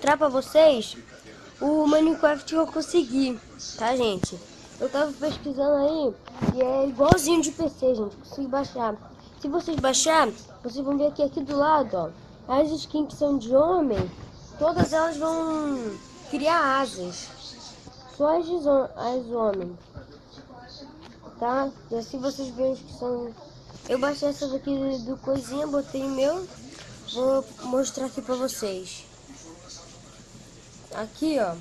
mostrar pra vocês o Minecraft que eu consegui, tá, gente? Eu tava pesquisando aí e é igualzinho de PC, gente. Consegui baixar. Se vocês baixar, vocês vão ver que aqui do lado, ó, as skins que são de homem, todas elas vão criar asas. Só as homens, tá? E assim vocês veem os que são... Eu baixei essa daqui do coisinha, botei o meu. Vou mostrar aqui pra vocês. Aqui, ó,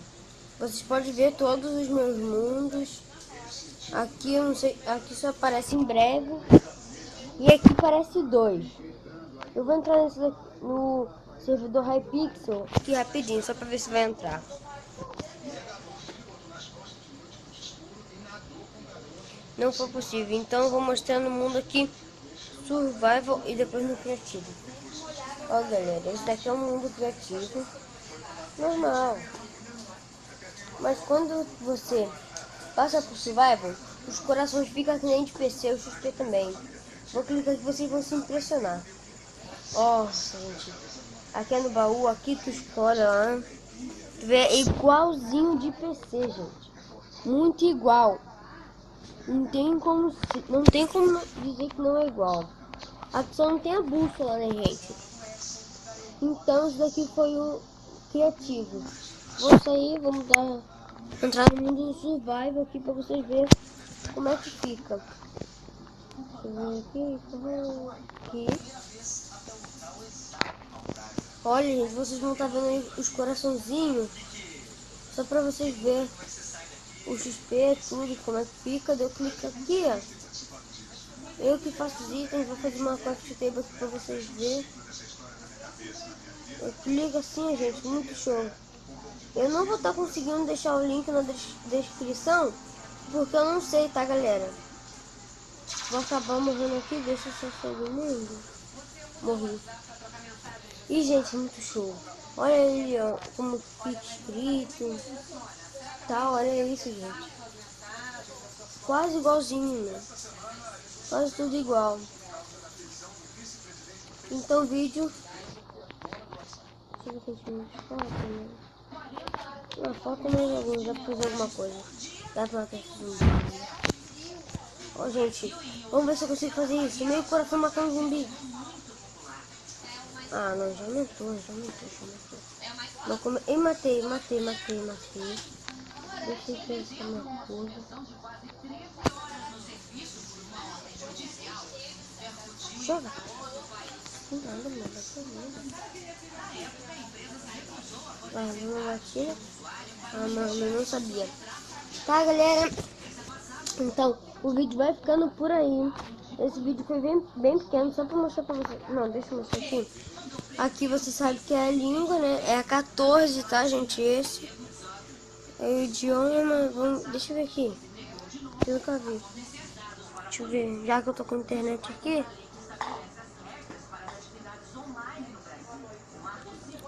vocês podem ver todos os meus mundos. Aqui eu não sei, aqui só aparece em breve. E aqui parece 2. Eu vou entrar nesse daqui, no servidor Hypixel aqui rapidinho, só pra ver se vai entrar. Não foi possível, então eu vou mostrar no mundo aqui Survival e depois no Criativo. Ó, galera, esse daqui é um mundo criativo normal. Mas quando você passa por Survival, os corações ficam que nem de PC, o XP também. Vou clicar que vocês vão se impressionar. Ó, gente, aqui é no baú, aqui tu escolhe lá. Tu vê, é igualzinho de PC, gente. Muito igual. Não tem como dizer que não é igual. Aqui só não tem a bússola, né, gente? Então, isso daqui foi o criativo. Vou sair, vamos entrar no mundo do survival aqui pra vocês verem como é que fica. Deixa eu ver aqui. Olha, gente, vocês não estão vendo aí os coraçãozinhos? Só pra vocês verem o XP, tudo, como é que fica. Daí eu clico aqui, ó. Eu que faço os itens, vou fazer uma craft table aqui pra vocês verem. Eu clico assim, gente, muito show. Eu não vou estar conseguindo deixar o link na descrição, porque eu não sei, tá, galera? Vou acabar morrendo aqui, deixa eu só sair do mundo. Morri. E, gente, muito show. Olha aí, ó, como fica escrito. Tá, olha isso, gente. Quase igualzinho, né? Quase tudo igual. Então, vídeo... Deixa eu ver se falta, né? Não, falta mais alguns, dá pra fazer alguma coisa. Dá pra ter zumbi. Ó, gente, vamos ver se eu consigo fazer isso. Meio coração matando um zumbi. Ah, não, já aumentou. Não come... E matei. Deixa eu pensar uma coisa. Joga. Nada, mano. Ah, não bati. Ah, mano, eu não sabia. Tá, galera? Então, o vídeo vai ficando por aí. Esse vídeo foi bem pequeno, só pra mostrar pra vocês. Não, deixa eu mostrar aqui. Aqui você sabe que é a língua, né? É a 14, tá, gente? Esse é o idioma. Deixa eu ver aqui. Eu nunca vi. Deixa eu ver. Já que eu tô com a internet aqui.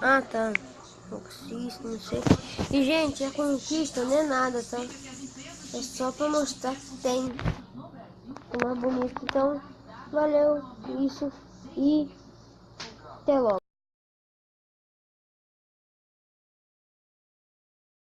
Ah, tá. Conquista, não sei. E, gente, a conquista não é nada, tá? É só pra mostrar que tem. É mais bonito. Então, valeu. Isso. E até logo.